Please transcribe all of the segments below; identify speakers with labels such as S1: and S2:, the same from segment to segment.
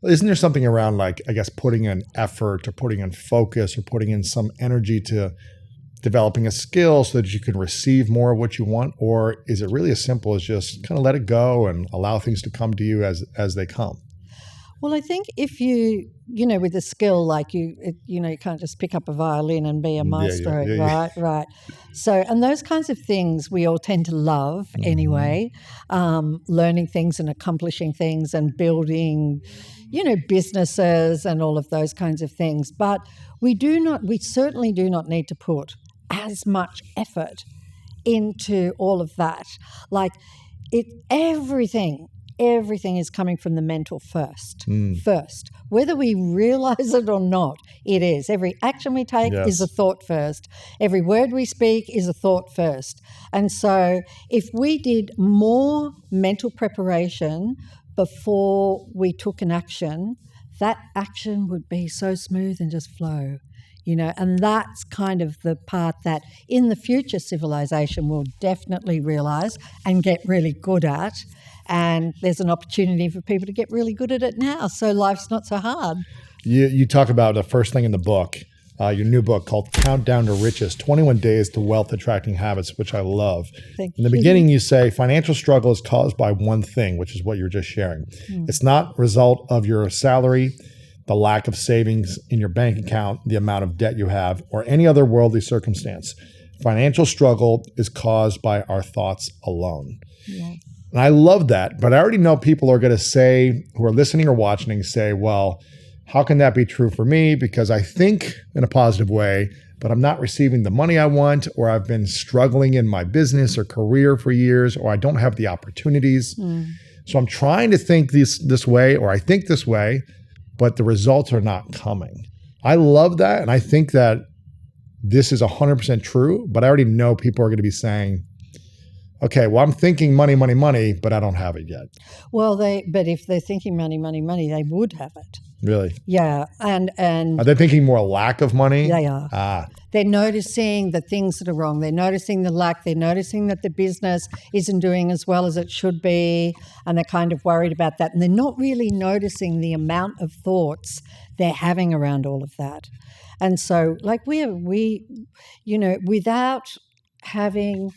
S1: Isn't there something around like, I guess, putting in effort or putting in focus or putting in some energy to developing a skill so that you can receive more of what you want? Or is it really as simple as just kind of let it go and allow things to come to you as they come?
S2: Well, I think if with a skill like you can't just pick up a violin and be a maestro,
S1: Yeah.
S2: right? So, and those kinds of things we all tend to love anyway, learning things and accomplishing things and building, businesses and all of those kinds of things. But we certainly do not need to put as much effort into all of that. Like everything is coming from the mental first. Whether we realize it or not, it is. Every action we take is a thought first. Every word we speak is a thought first. And so if we did more mental preparation before we took an action, that action would be so smooth and just flow. And that's kind of the part that in the future civilization will definitely realize and get really good at. And there's an opportunity for people to get really good at it now. So life's not so hard.
S1: You talk about the first thing in the book, your new book called Countdown to Riches, 21 Days to Wealth Attracting Habits, which I love.
S2: Thank
S1: in the beginning, you say financial struggle is caused by one thing, which is what you're just sharing. It's not a result of your salary, the lack of savings in your bank account, the amount of debt you have, or any other worldly circumstance. Financial struggle is caused by our thoughts alone.
S2: Yeah.
S1: And I love that, but I already know people are going to say, who are listening or watching, say, well, how can that be true for me? Because I think in a positive way, but I'm not receiving the money I want, or I've been struggling in my business or career for years, or I don't have the opportunities. So I'm trying to think this way, or I think this way, but the results are not coming. I love that. And I think that this is 100% true, but I already know people are going to be saying, okay, well, I'm thinking money, money, money, but I don't have it yet.
S2: Well, but if they're thinking money, money, money, they would have it.
S1: Really?
S2: Yeah. And
S1: are they thinking more lack of money?
S2: They are. They're noticing the things that are wrong. They're noticing the lack. They're noticing that the business isn't doing as well as it should be, and they're kind of worried about that. And they're not really noticing the amount of thoughts they're having around all of that. And so, like without having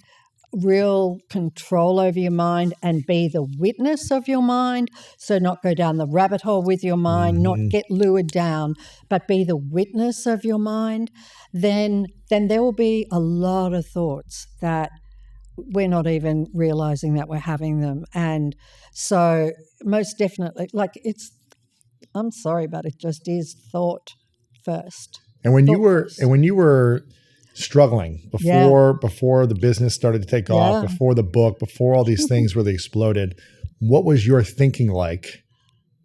S2: real control over your mind and be the witness of your mind, so not go down the rabbit hole with your mind, not get lured down, but be the witness of your mind, then there will be a lot of thoughts that we're not even realizing that we're having them. And so most definitely, I'm sorry, but it just is thought first.
S1: And when you were struggling before the business started to take off, before the book, before all these things really exploded, what was your thinking like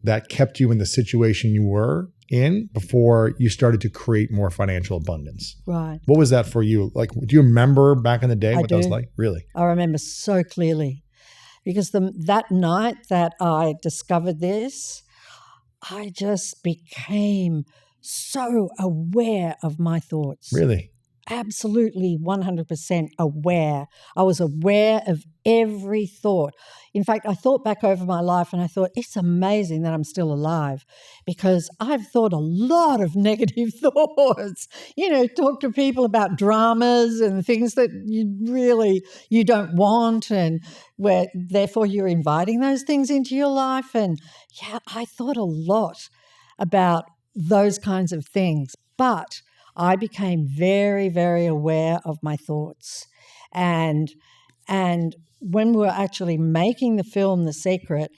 S1: that kept you in the situation you were in before you started to create more financial abundance?
S2: Right.
S1: What was that for you? Like, do you remember back in the day what that was like? Really?
S2: I remember so clearly, because that night that I discovered this, I just became so aware of my thoughts.
S1: Really?
S2: Absolutely 100% aware. I was aware of every thought. In fact, I thought back over my life and I thought, it's amazing that I'm still alive, because I've thought a lot of negative thoughts. Talk to people about dramas and things that you don't want, and where therefore you're inviting those things into your life. And I thought a lot about those kinds of things, but I became very, very aware of my thoughts. And when we were actually making the film The Secret,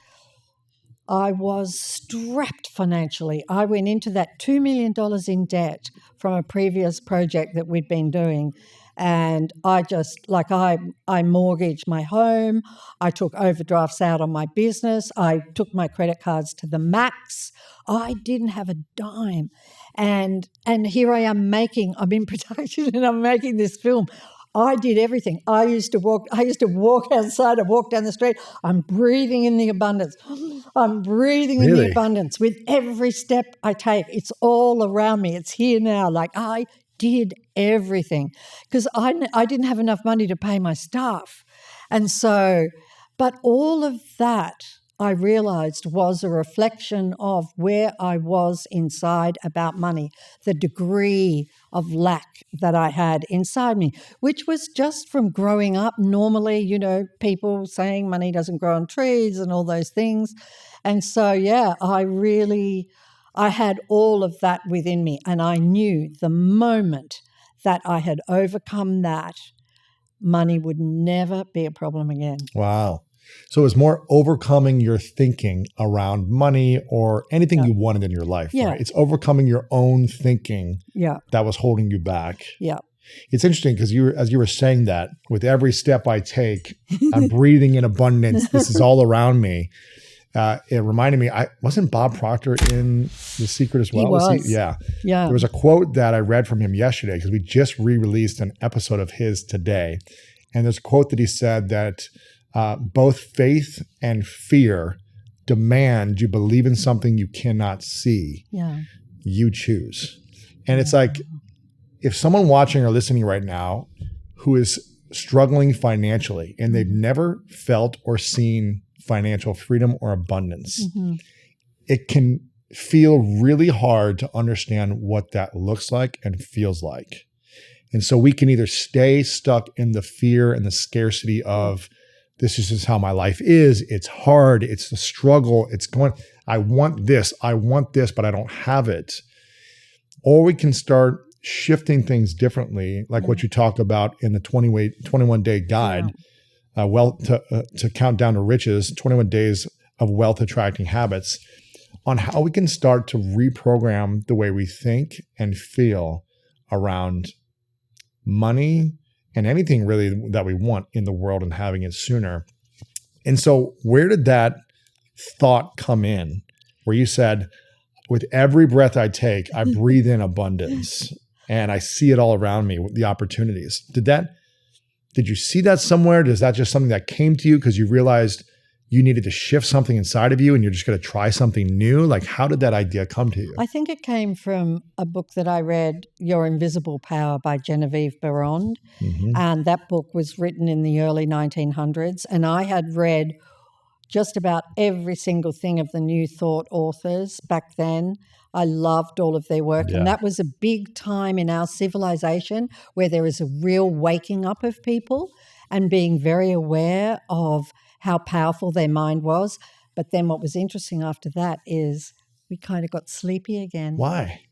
S2: I was strapped financially. I went into that $2 million in debt from a previous project that we'd been doing. And I just, I mortgaged my home. I took overdrafts out on my business. I took my credit cards to the max. I didn't have a dime. And here I am I'm in production and I'm making this film. I did everything. I used to walk outside, I walk down the street. I'm breathing in the abundance. I'm breathing in the abundance with every step I take. It's all around me. It's here now. Like, I did everything because I didn't have enough money to pay my staff. And so, but all of that I realized was a reflection of where I was inside about money, the degree of lack that I had inside me, which was just from growing up. Normally, people saying money doesn't grow on trees and all those things. And so, yeah, I had all of that within me. And I knew the moment that I had overcome that, money would never be a problem again.
S1: Wow. So it was more overcoming your thinking around money or anything you wanted in your life, right? It's overcoming your own thinking that was holding you back.
S2: Yeah.
S1: It's interesting because as you were saying that, with every step I take, I'm breathing in abundance. This is all around me. It reminded me, wasn't Bob Proctor in The Secret as well?
S2: He was.
S1: Yeah.
S2: Yeah.
S1: There was a quote that I read from him yesterday because we just re-released an episode of his today. And there's a quote that he said that both faith and fear demand you believe in something you cannot see.
S2: Yeah.
S1: You choose. And it's like, if someone watching or listening right now who is struggling financially and they've never felt or seen financial freedom or abundance, it can feel really hard to understand what that looks like and feels like. And so we can either stay stuck in the fear and the scarcity of, this is just how my life is. It's hard. It's the struggle. I want this, but I don't have it. Or we can start shifting things differently, like what you talk about in the 21-day guide, to count down to riches, 21 days of wealth attracting habits, on how we can start to reprogram the way we think and feel around money and anything really that we want in the world and having it sooner. And so where did that thought come in where you said, with every breath I take, I breathe in abundance and I see it all around me, the opportunities? Did you see that somewhere? Is that just something that came to you because you realized you needed to shift something inside of you and you're just going to try something new? Like, how did that idea come to you?
S2: I think it came from a book that I read, Your Invisible Power by Genevieve Byrne. And that book was written in the early 1900s. And I had read just about every single thing of the New Thought authors back then. I loved all of their work. And that was a big time in our civilization where there is a real waking up of people and being very aware of how powerful their mind was. But then what was interesting after that is we kind of got sleepy again.
S1: Why?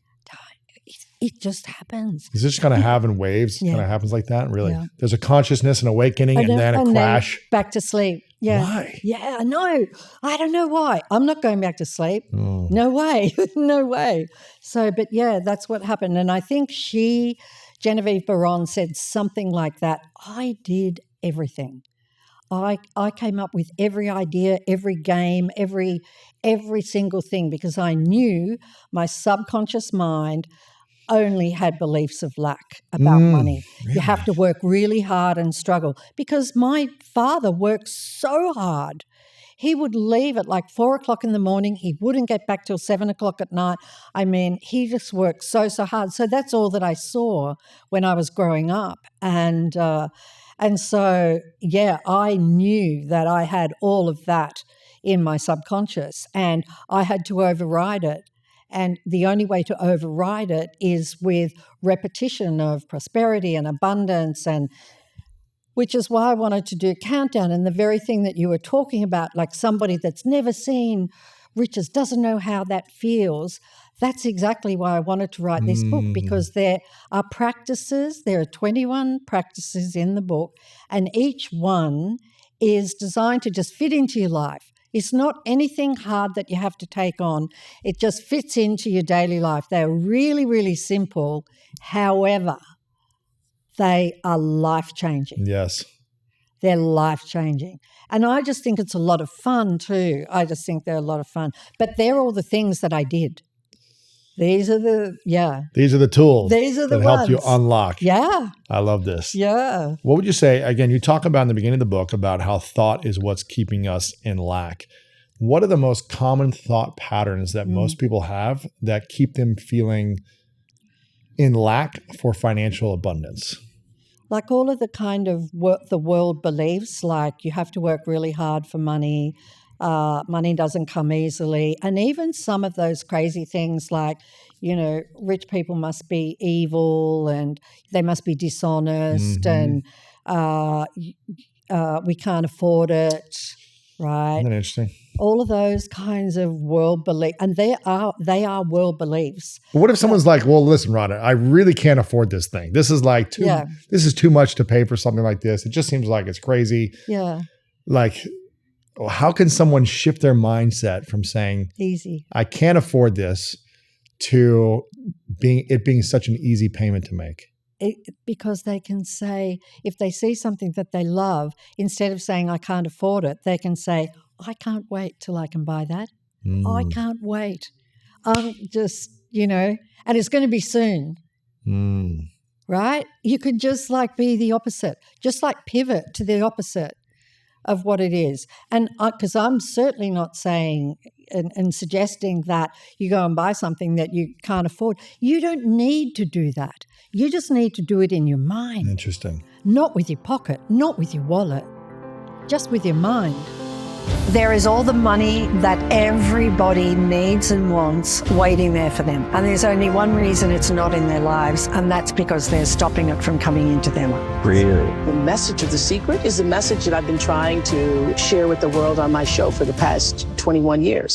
S2: It just happens.
S1: Is this kind of having waves? Kind of happens like that? Really? Yeah. There's a consciousness, an awakening, and then a crash.
S2: Then back to sleep. Yeah.
S1: Why?
S2: Yeah, I know. I don't know why. I'm not going back to sleep. Oh. No way. No way. So, but yeah, that's what happened. And I think Genevieve Byrne said something like that. I did everything. I came up with every idea, every game, every single thing, because I knew my subconscious mind only had beliefs of lack about money. Really? You have to work really hard and struggle, because my father worked so hard. He would leave at like 4 o'clock in the morning. He wouldn't get back till 7 o'clock at night. I mean, he just worked so hard. So that's all that I saw when I was growing up. And so, yeah, I knew that I had all of that in my subconscious and I had to override it. And the only way to override it is with repetition of prosperity and abundance, and which is why I wanted to do Countdown. And the very thing that you were talking about, like somebody that's never seen riches, doesn't know how that feels. That's exactly why I wanted to write this book, because there are practices. There are 21 practices in the book, and each one is designed to just fit into your life. It's not anything hard that you have to take on. It just fits into your daily life. They're really, really simple. However, they are life-changing.
S1: Yes.
S2: They're life-changing. And I just think it's a lot of fun too. I just think they're a lot of fun. But they're all the things that I did. These are the
S1: tools.
S2: These are the
S1: that
S2: ones.
S1: help you unlock.
S2: Yeah.
S1: I love this.
S2: Yeah.
S1: What would you say, again, you talk about in the beginning of the book about how thought is what's keeping us in lack. What are the most common thought patterns that most people have that keep them feeling in lack for financial abundance?
S2: Like all of the kind of the world beliefs, like you have to work really hard for money, money doesn't come easily. And even some of those crazy things like, rich people must be evil and they must be dishonest and we can't afford it, right?
S1: Isn't that interesting?
S2: All of those kinds of world beliefs, and they are world beliefs.
S1: But what if someone's like, well, listen, Rhonda, I really can't afford this thing. This is like this is too much to pay for something like this. It just seems like it's crazy.
S2: Yeah.
S1: Like, how can someone shift their mindset from saying,
S2: easy,
S1: I can't afford this, to being such an easy payment to make?
S2: Because they can say, if they see something that they love, instead of saying, I can't afford it, they can say, I can't wait till I can buy that. I can't wait. I'm just, and it's going to be soon. Right? You could just like be the opposite, just like pivot to the opposite of what it is. And because I'm certainly not saying and suggesting that you go and buy something that you can't afford. You don't need to do that. You just need to do it in your mind.
S1: Interesting.
S2: Not with your pocket, not with your wallet, just with your mind.
S3: There is all the money that everybody needs and wants waiting there for them. And there's only one reason it's not in their lives, and that's because they're stopping it from coming into their life.
S4: Really?
S5: The message of The Secret is the message that I've been trying to share with the world on my show for the past 21 years.